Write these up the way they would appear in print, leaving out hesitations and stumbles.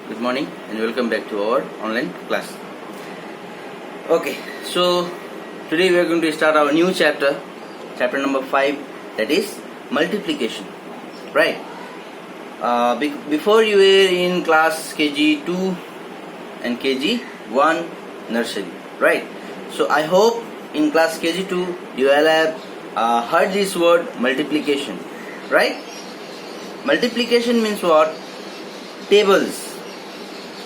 Good morning and welcome back to our online class. Okay, so today we are going to start our new chapter number 5, that is multiplication. Right? Before you were in class KG2 and KG1 nursery. Right? So I hope in class KG2 you all have heard this word multiplication. Right? Multiplication means what? Tables.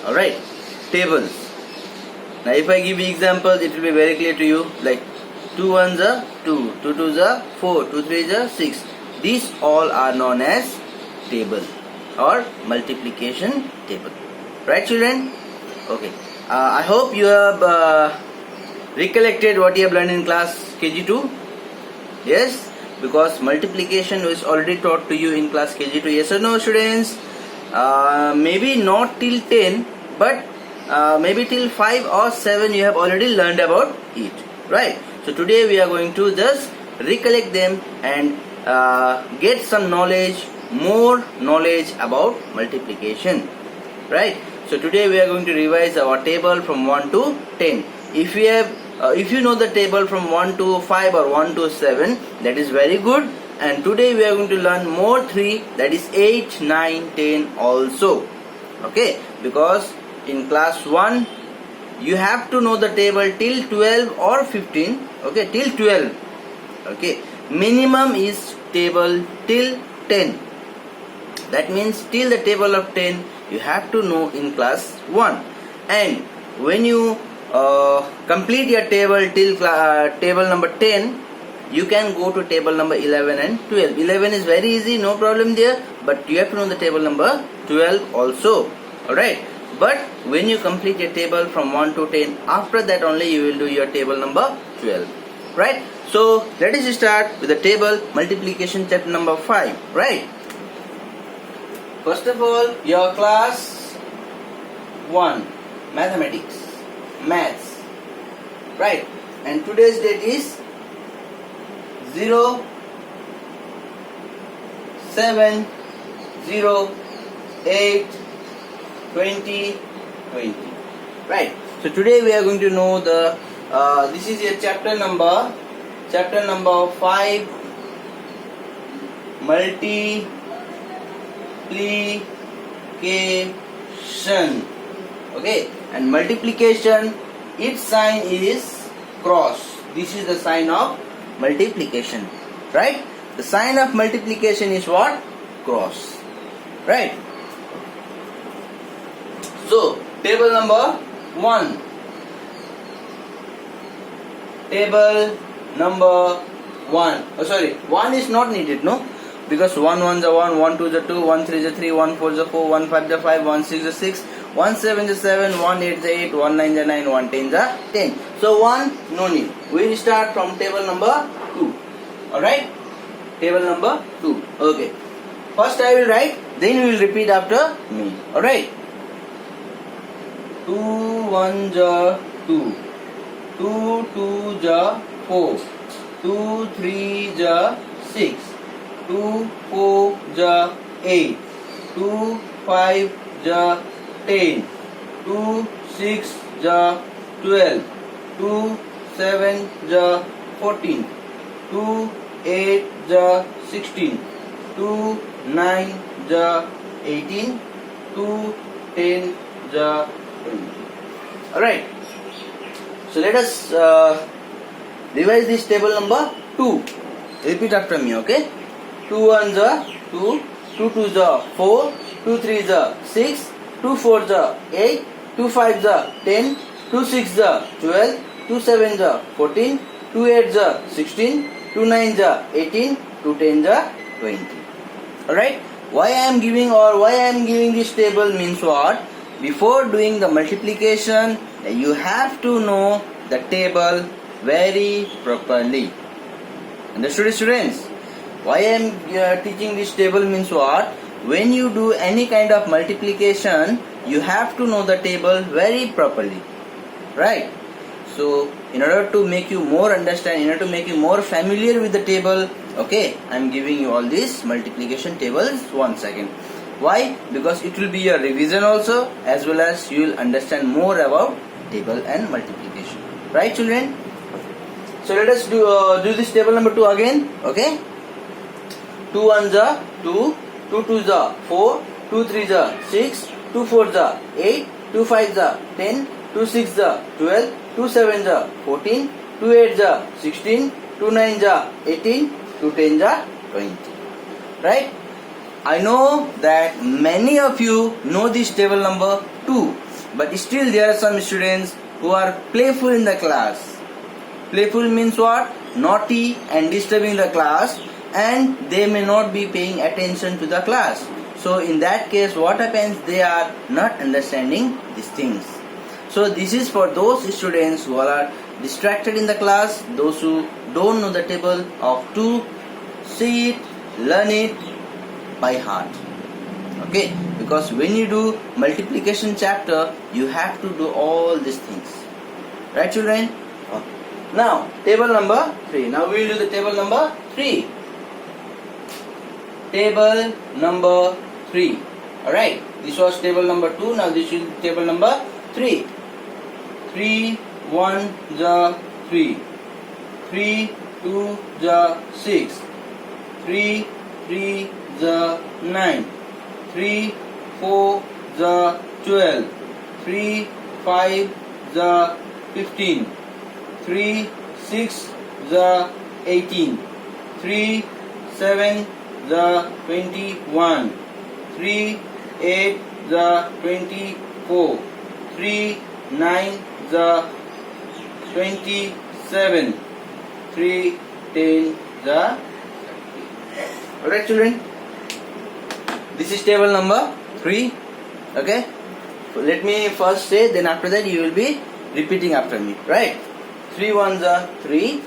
Alright, tables. Now if I give you examples, it will be very clear to you, like 2 ones are 2, 2 twos are 4, 2 threes are 6. These all are known as table or multiplication table. Right, children? Okay. I hope you have recollected what you have learned in class KG2. Yes? Because multiplication was already taught to you in class KG2. Yes or no, students? Maybe not till 10, but maybe till 5 or 7 you have already learned about it, right? So today we are going to just recollect them and get some knowledge, more knowledge about multiplication, right? So today we are going to revise our table from 1 to 10. If you know the table from 1 to 5 or 1 to 7, that is very good. And today we are going to learn more 3, that is 8, 9, 10 also. Okay, because in class 1 you have to know the table till 12 or 15. Okay, till 12. Okay, minimum is table till 10. That means till the table of 10 you have to know in class 1. And when you complete your table till table number 10, you can go to table number 11 and 12. 11 is very easy, no problem there, but you have to know the table number 12 also. Alright, but when you complete your table from 1 to 10, after that only you will do your table number 12. Right? So let us start with the table multiplication chapter number 5. Right? First of all, your class 1, mathematics, maths. Right? And today's date is 0, 7, 0, 8, 20, 20. Right. So today we are going to know the this is your chapter number 5, multiplication. Okay, and multiplication, its sign is cross. This is the sign of multiplication, right? The sign of multiplication is what? Cross, right? So table number 1, table number 1, oh sorry, 1 is not needed, no, because 1 1s are 1, 1 2s are 2, 1 3s are 3, 1 4s are 4, 1 5s are 5, 1 6s are 6, 1 7s are 7, 1 8s are 8, 1 9s are 9, 1 10s are 10. So 1, no need. We will start from table number 2. Alright? Table number 2. Okay. First I will write, then we will repeat after me. Alright? 2 1s are 2, 2 2s are 4, 2 3s are 6, 2 4s are 8, 2 5s are 10, 2 6s are 12, 2 7s are 14, 2 8s are 16, 2 9s are 18, 2 10s are 20. Alright. So let us revise this table number 2. Repeat after me, okay? 2 1s are 2, 2 2s are 4, 2 3s are 6, 2 4s are 8, 2 5s are 10, 2 6s are 12, 2 7s are 14, 2 8s are 16, 2 9s are 18, 2 10s are 20. Alright? Why I am giving this table means what? Before doing the multiplication, you have to know the table very properly. Understood, students? Why I am teaching this table means what? When you do any kind of multiplication, you have to know the table very properly. Right? So, in order to make you more understand, in order to make you more familiar with the table, okay, I am giving you all these multiplication tables. One second. Why? Because it will be your revision also, as well as you will understand more about table and multiplication. Right, children? So let us do this table number 2 again. Okay. 2 ones are 2, 2 twos are 4, 2 threes are 6, 2 fours are 8, 2 fives are 10, 2 sixes are 12, 2 sevens are 14, 2 eights are 16, 2 nines are 18, 2 tens are 20. Right? I know that many of you know this table number 2, but still there are some students who are playful in the class. Playful means what? Naughty and disturbing the class, and they may not be paying attention to the class. So in that case, what happens? They are not understanding these things. So this is for those students who are distracted in the class, those who don't know the table of 2, see it, learn it by heart. Okay, because when you do multiplication chapter, you have to do all these things. Right, children? Okay. Now, table number 3. Now we will do the table number 3. Table number 3. Alright, this was table number 2. Now this is table number 3. 3 1 the 3. 3 2 the 6. 3 3 the 9. 3 4 the 12. 3 5 the 15. 3 6 the 18. 3 7 the 21. 3 8 the 24. 3 9 the 27. 3 10 the. Alright, children, this is table number 3. Okay, let me first say, then after that you will be repeating after me. Right? 3 ones are 3,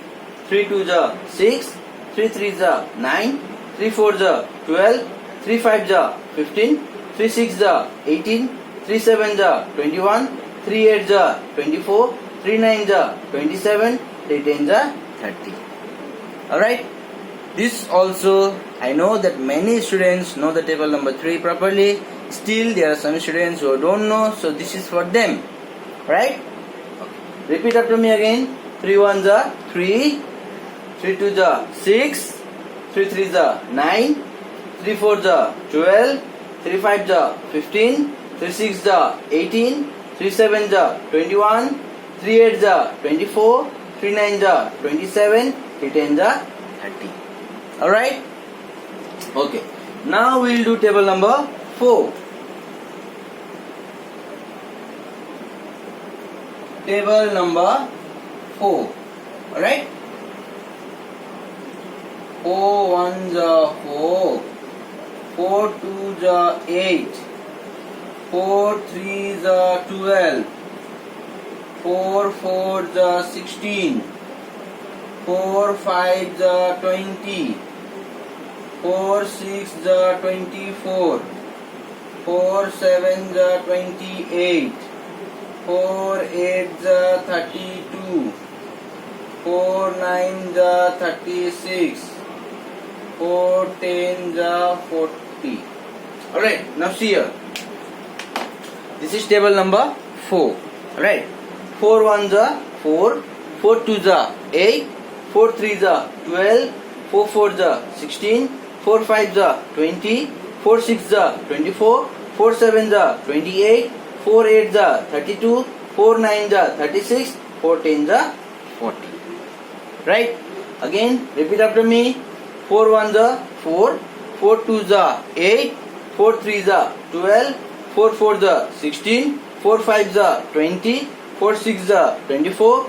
3 twos are 6, 3 threes are 9, 3 fours are 12, 3 fives are 15, 3 sixes are 18, 3 sevens are 21, 3 eights are 24, 3 nines are 27, 3 tens are 30. Alright? This also, I know that many students know the table number 3 properly. Still there are some students who don't know, so this is for them. Right? Okay. Repeat after me again. 3 ones are 3, 3 twos are 6, 3 threes are 9, 3 fours are 12, 3 fives are 15, 3 sixes are 18, 3 sevens are 21, 3 eights are 24, 3 nines are 27, 3 tens are 30. Alright? Okay. Now we will do table number 4. Table number 4. Alright? 4 ones are 4. 4 twos are 8. 4 threes are 12. 4 fours are 16. 4 fives are 20. 4 sixes are 24. 4 sevens are 28. 4 eights are 32. 4 nines are 36. 4 tens are 40. Alright, now see here. This is table number 4. Alright. 4 ones are 4. 4 twos are 8. 4 threes are 12. 4 fours are 16. 4 fives are 20. 4 sixes are 24. 4 sevens are 28. 4 eights are 32. 4 nines are 36. 4 tens are 40. Right? Again, repeat after me. 4 ones are 4. 4 twos are 8. 4 threes are 12. 4 fours are 16. 4 fives are 20. 4 sixes are 24.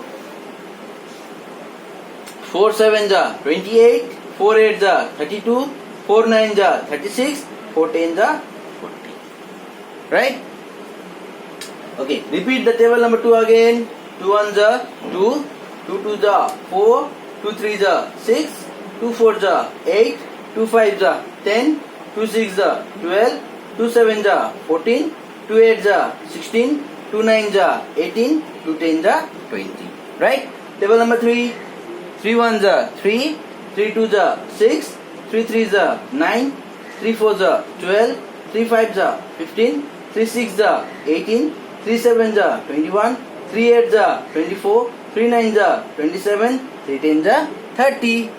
4 sevens are 28. 4 eights are 32. 4 nines are 36. 4 tens are 40. Right? Okay. Repeat the table number 2 again. 2 ones are 2. 2 twos are 4. 2 threes are 6. 2 fours are 8. 2 fives are 10. 2 sixes are 12. 2 sevens are 14. 2 eights are 16. 2 nines are 18. 2 tens are 20. Right? Table number 3. 3 ones are 3. 3 twos are 6. 3 threes are 9. 3 fours are 12. 3 5 are 15, 3 6 are 18, 3 7 are 21, 3 8 are 24, 3 9 are 27, 3 10 are 30.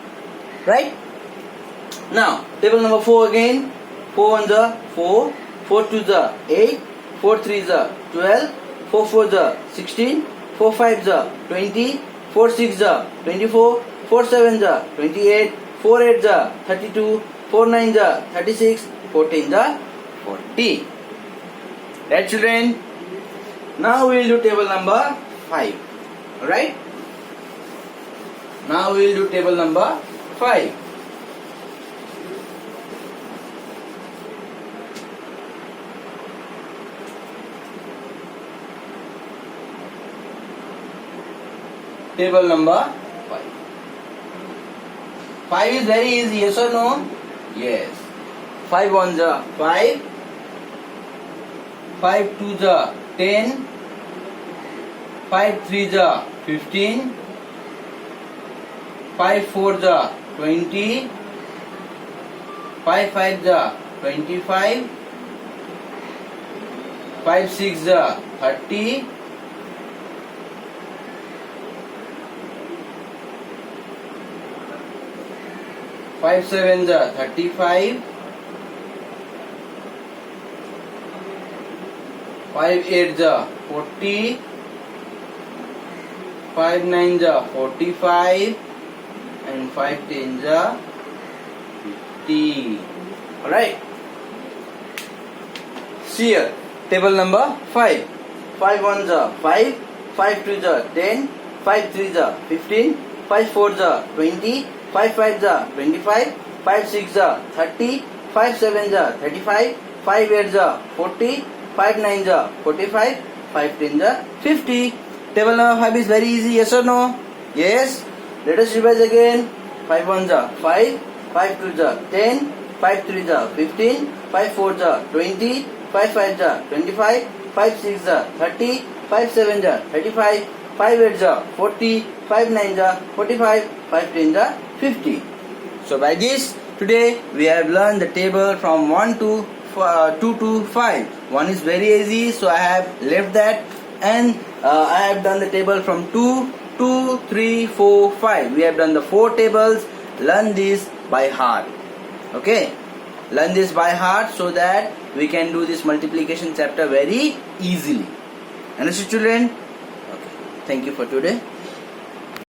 Right? Now, table number 4 again. 4 1 are 4, 4 2 are 8, 4 3 are 12, 4 4 are 16, 4 5 are 20, 4 6 are 24, 4 7 are 28, 4 8 are 32, 4 9 are 36, 4 10 are 40. Right, children? Now we will do table number 5. Alright? Now we will do table number 5. Table number 5. 5 is very easy, yes or no? Yes. 5 1s are 5, 5 2s are 10, 5 3s are 15, 5 4s are 20, 5 5s are 25, 5 6s are 30, 5 7s are 35, 5 8s are 40, 5 9s are 45, and 5 10s are 50. Alright. See here. Table number 5. 5 1s are 5, 5 2s are 10, 5 3s are 15, 5 4s are 20, 5 5s are 25, 5 6s are 30, 5 7s are 35, 5 8s are 40, 5 9s are 45, 5 10s are 50. Table number 5 is very easy, yes or no? Yes. Let us revise again. 5 1s are 5, 5 2s are 10, 5 3s are 15, 5 4s are 20, 5 5s are 25, 5 6s are 30, 5 7s are 35, 5 8s are 40, 5 9s are 45, 5 10s are 50. So by this, today we have learned the table from 1 to 2 to 5. 1 is very easy, so I have left that, and I have done the table from 2, 2, 3, 4, 5. We have done the 4 tables. Learn this by heart. Okay? Learn this by heart so that we can do this multiplication chapter very easily. Understood, children? Okay. Thank you for today.